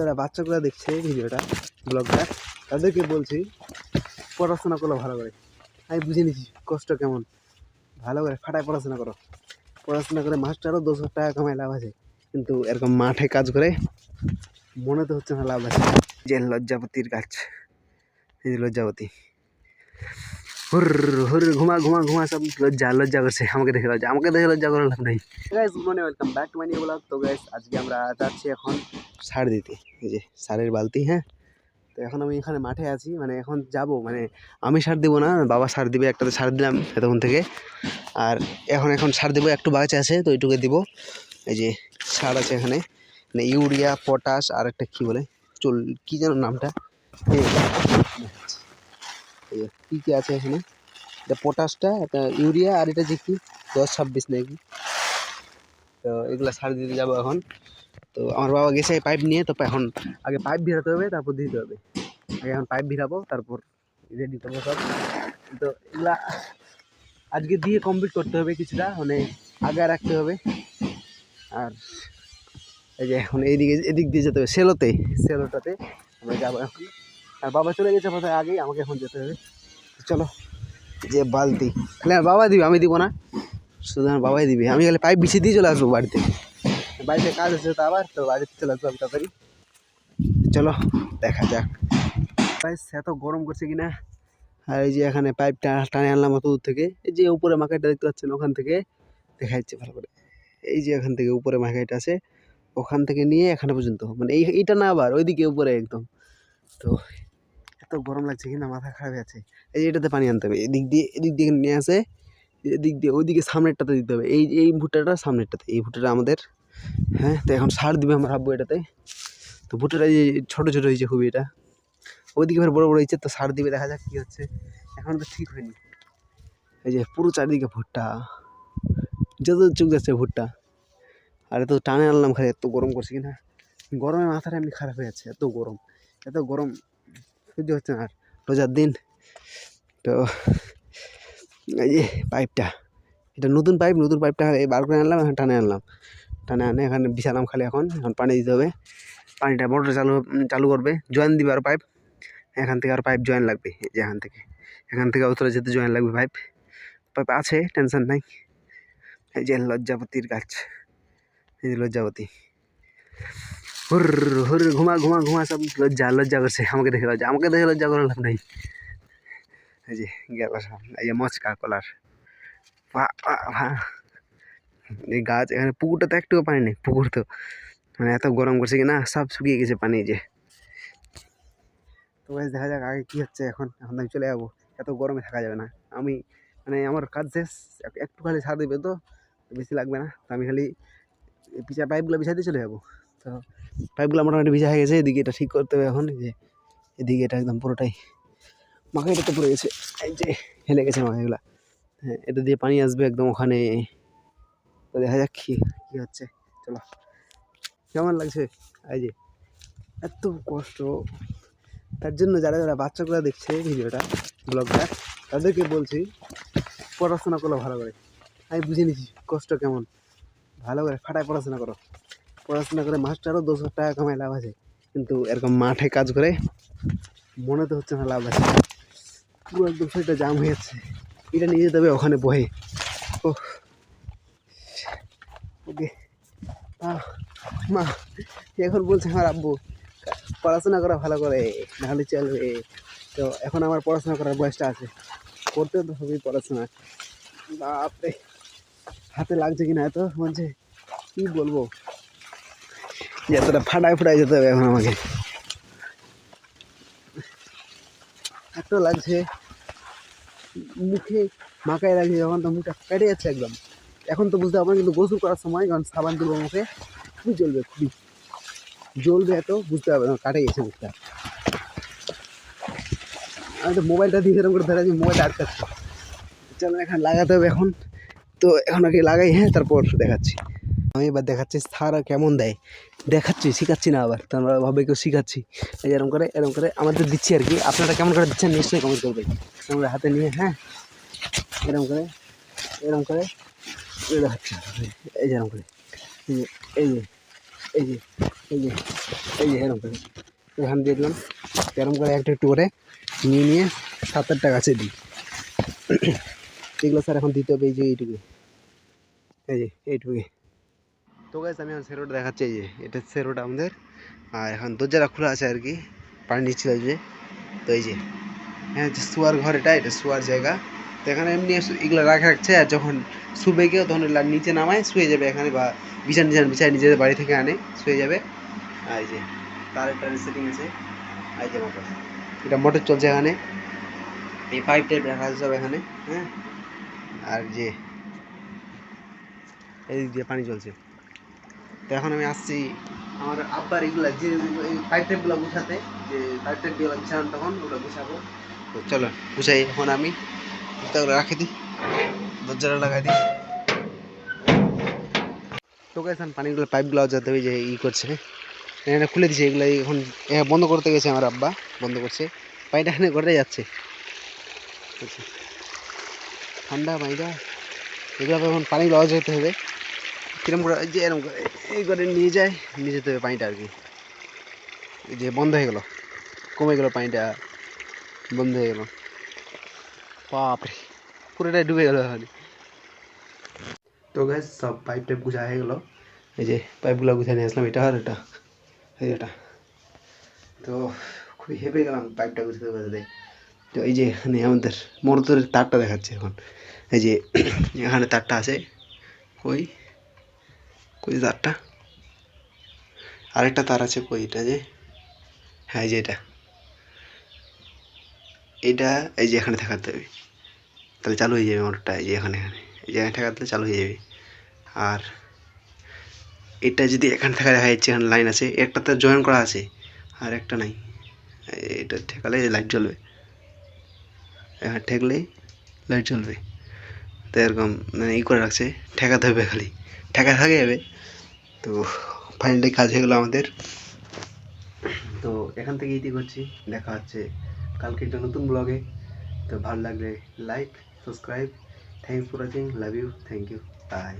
যারা বাচ্চাগুলো দেখছে ভিডিওটা ব্লগটা তাদেরকে বলছি পড়াশোনা করলে ভালো করে। আমি বুঝে নিচ্ছি কষ্ট কেমন, ভালো করে ফাটায় পড়াশোনা করো। পড়াশোনা করে মাস্টারও 200 টাকা কামায় লাভ আছে, কিন্তু এরকম মাঠে কাজ করে মনে তো হচ্ছে না লাভ আছে। যে লজ্জাপতির গাছ, এই যে লজ্জাপতি হুর হুর ঘুমা ঘুমা ঘুমা সব লজ্জা করছে। আমাকে দেখে লজ্জা করার লাভ নেই। Guys good morning, welcome back to my new blog. তো গাইস আজকে আমরা যাচ্ছি এখন সার দিতে, এই যে সারের বালতি। হ্যাঁ, তো এখন আমি এখানে মাঠে আছি, মানে এখন যাব, মানে আমি সার দিব না, বাবা সার দিবে। একটাতে সার দিলাম এতক্ষণ থেকে, আর এখন সার দেবো, একটু বাঁচে আছে তো ওইটুকু দিব। এই যে সার আছে এখানে, মানে ইউরিয়া, পটাশ, আর একটা কী বলে কী যেন নামটা, কী কী আছে এখানে, এটা পটাশটা, এটা ইউরিয়া, আর এটা যে কি 10-26 নাকি। তো এগুলো সার দিতে যাবো এখন। তো আমার বাবা গেছে পাইপ নিয়ে, তো এখন আগে পাইপ ভিড়াতে হবে, তারপর দিতে হবে। আগে এখন পাইপ ভিড়াবো, তারপর রেডি করবো সব। তো এগুলা আজকে দিয়ে কমপ্লিট করতে হবে কিছুটা, মানে আগে রাখতে হবে। আর এই যে এখন এদিক দিয়ে যেতে হবে সেলোটাতে আমরা যাবো এখন। আর বাবা চলে গেছে কোথায় আগেই, আমাকে এখন যেতে হবে। চলো, যে বালতি খালি আমার বাবা দিবে, আমি দিব না, শুধু আমার বাবাই দিবে। আমি খালি পাইপ বিছিয়ে দিয়ে চলে আসবো বাড়িতে কাজ আছে তো, আবার তো বাড়িতে চলে আসবো তাড়াতাড়ি। চলো দেখা যাক। এত গরম করছে কিনা। আর এই যে এখানে পাইপটা টানে আনলাম অত দূর থেকে, এই যে উপরে মাকাইটা দেখতে পাচ্ছেন, ওখান থেকে দেখা যাচ্ছে ভালো করে। এই যে এখান থেকে উপরে মাকাইটা আছে, ওখান থেকে নিয়ে এখানে পর্যন্ত, মানে এইটা না, আবার ওইদিকে উপরে একদম। তো এত গরম লাগছে কিনা, মাথা খারাপ হয়ে আছে। এই যে এটাতে পানি আনতে হবে, এদিক দিয়ে নিয়ে আসে, এদিক দিয়ে ওইদিকে সামনেরটাতে দিতে হবে। এই ভুট্টাটা সামনেরটাতে, এই ভুট্টাটা আমাদের। হ্যাঁ, তো এখন সার দিবে আমার আব্বু এটাতে। তো ভুট্টাটা এই ছোটো ছোটো হয়েছে খুবই, এটা ওইদিকে এবার বড়ো বড়ো হয়েছে, তো সার দিবে, দেখা যাক কী হচ্ছে। এখন তো ঠিক হয়নি। এই যে পুরো চারিদিকে ভুট্টা, যত চোখ যাচ্ছে ভুট্টা। আর এত টানে আনলাম খালি, এত গরম করছে কিনা, গরমে মাথাটা এমনি খারাপ হয়ে যাচ্ছে। এত গরম সহ্য হচ্ছে না আর, রোজার দিন। তো এই যে পাইপটা, এটা নতুন পাইপটা বার করে আনলাম, এখন টানে আনে এখানে বিছালাম খালি। এখন পানি দিতে হবে, পানিটা মোটর চালু করবে, জয়েন দিবে আর পাইপ। এখান থেকে আর পাইপ জয়েন লাগবে, এই যে এখান থেকে অতটা যেতে জয়েন লাগবে পাইপ আছে, টেনশন নাই। এই যে লজ্জাপতির গাছ, এই যে লজ্জাপতি হুর হুর ঘুমা ঘুমা ঘুমা সব লজ্জা করছে। আমাকে দেখে লজ্জা করার লাভ নেই। এই যে গেল সব, এই যে মচকা কলার এই গাছ। এখানে পুকুরটাতে একটুও পানি নেই, পুকুর তো মানে এত গরম করছে কিনা, সব শুকিয়ে গেছে পানি। যে তো গাছ দেখা যাক আগে কী হচ্ছে। এখন আমি চলে যাবো, এত গরমে থাকা যাবে না। আমি মানে আমার কাজ শেষ, একটু খালি সার দেবে, তো বেশি লাগবে না। তো আমি খালি পাইপগুলো বিছাইতে চলে যাবো। তো পাইপগুলো মোটামুটি ভিজা হয়ে গেছে, এদিকে এটা ঠিক করতে হবে এখন। যে এদিকে এটা একদম পুরোটাই মাখাইটা তো পড়ে গেছে, এই যে হেলে গেছে মাখাইগুলা। হ্যাঁ, এটা দিয়ে পানি আসবে একদম ওখানে। তো দেখা যাক কী হচ্ছে। চলো, কেমন লাগছে এই যে এত কষ্ট। তার জন্য যারা বাচ্চাগুলো দেখছে ভিডিওটা ব্লগটা তাদেরকে বলছি পড়াশোনা করলে ভালো করে। আমি বুঝে নিচ্ছি কষ্ট কেমন, ভালো করে ফাটায় পড়াশোনা করো। পড়াশোনা করে মাস্টারও 200 টাকা কামায় লাভ আছে, কিন্তু এরকম মাঠে কাজ করে মনে তো হচ্ছে না লাভ আছে। পুরো একদম শরীরটা জাম হয়ে যাচ্ছে, এটা নিয়ে যেতে হবে ওখানে বহে। ওকে মা, এখন বলছে আমার আব্বু পড়াশোনা করা ভালো করে, নাহলে চলবে। তো এখন আমার পড়াশোনা করার বয়সটা আছে, করতে তো সবই পড়াশোনা। বাপরে, হাতে লাগছে কিনা এত, বলছে কী বলবো, এতটা ফাটায় যেতে হবে এখন আমাকে। এত লাগছে, মুখে মাখায় লাগছে যখন, তো মুখটা কেটে যাচ্ছে একদম। এখন তো বুঝতে পারবো না, কিন্তু গোসল করার সময় যখন সাবান তুলবো মুখে, খুবই জ্বলবে এত বুঝতে পারবে না, কাটে গেছে মুখটা। আমি তো মোবাইলটা দিয়ে সেরকম করে ধরে মোবাইলটা আটকাচ্ছে। চলো এখানে লাগাতে হবে এখন। তো এখন আগে লাগাই, হ্যাঁ, তারপর দেখাচ্ছি। আমি এবার দেখাচ্ছি সার কেমন দেয়, শিখাচ্ছি না আবার, তো আমরা ভাবে কেউ শিখাচ্ছি। এই এরকম করে আমাদের দিচ্ছি আর কি। আপনারা কেমন করে দিচ্ছেন নিশ্চয়ই কমেন্ট করবেন। আমরা হাতে নিয়ে, হ্যাঁ, এরকম করে দেখাচ্ছি। এই যে এরকম করে, এই যে এই যে এরকম করে এখানে দিয়ে দিলাম, এরকম করে একটু একটু করে নিয়ে 7-8টা গাছে দিই। এগুলো স্যার এখন দিতে হবে এই যে এইটুকু, এইটুকুই। তো গাইস আমি এখন সেরোটা দেখাচ্ছি, এই যে এটা সেরোটা আমাদের, আর এখন দরজাটা খোলা আছে আর কি, পানি নিচ্ছিল যে। তো এই যে হ্যাঁ, যে শোয়ার ঘর, এটা শোয়ার জায়গা। তো এখানে এমনি এগুলো রাখছে, আর যখন শুবে কেউ তখন এগুলো নিচে নামায় শুয়ে যাবে এখানে, বা বিছান বিছায় নিজেদের বাড়ি থেকে আনে শুয়ে যাবে। আর এই যে তার একটা সেটিং আছে, আর এই যে মোটর, এটা মোটর চলছে এখানে, এই পাইপ টাইপ রাখা আছে সব এখানে। হ্যাঁ, আর যে এই যে পানি চলছে। তো এখন আমি আসছি আমার আব্বার এগুলা যে এই পাইপ টাইপগুলো গুছাতে, যে পাইপ টাইপগুলো গুছালাম তখন ওগুলো গুছাবো। তো চলো গুছাই এখন আমি, জুতাগুলো রাখে দিই, দরজাটা লাগাই দিই। তো গেছে পানিগুলো পাইপগুলো যাতে ওই যে করছে, এখানে খুলে দিছে এগুলো, এখন বন্ধ করতে গেছে আমার আব্বা, বন্ধ করছে। পানিটা এখানে ঘরে যাচ্ছে, ঠান্ডা পানিটা, এগুলো এখন পানি লওয়া যেতে হবে। কিরম করে যে এরকম করে এই করে নিয়ে যায়, নিয়ে যেতে হবে পানিটা আর কি। এই যে বন্ধ হয়ে গেল, কমে গেল পানিটা, বন্ধ হয়ে গেল। বাপরে, পুরোটাই ডুবে গেল এখানে। তো গ্যাস সব পাইপ টাইপ গুছা হয়ে গেলো, এই যে পাইপগুলো গুছিয়ে নিয়ে আসলাম, এটা আর এটা। তো খুবই হেঁপে গেলাম পাইপটা গুছাতে গুছাতে। তো এই যে এখানে আমাদের মোটরের তারটা দেখাচ্ছে এখন, এই যে এখানে তারটা আছে, কই কই তারটা, আরেকটা তার আছে কই, এটা যে, হ্যাঁ এই যে এটা এই যে এখানে ঠেকাতে হবে, তাহলে চালু হয়ে যাবে মোটরটা। এই যে এখানে এই জায়গায় ঠেকাতে চালু হয়ে যাবে। আর এটা যদি এখানে থাকা দেখা যাচ্ছে, এখানে লাইন আছে, একটাতে জয়েন করা আছে আর একটা নাই, এটা ঠেকালে লাইট জ্বলবে, এখানে ঠেকলেই লাইট জ্বলবে। তো এরকম মানে ই করে রাখছে, ঠেকাতে হবে, খালি ঠেকা থাকে যাবে। তো ফাইনালি কাজ হয়ে গেলো আমাদের। তো এখান থেকে ইতি করছি, দেখা হচ্ছে কালকে একটা নতুন ব্লগে। তো ভালো লাগলে like, subscribe, thanks for watching, love you, thank you, by.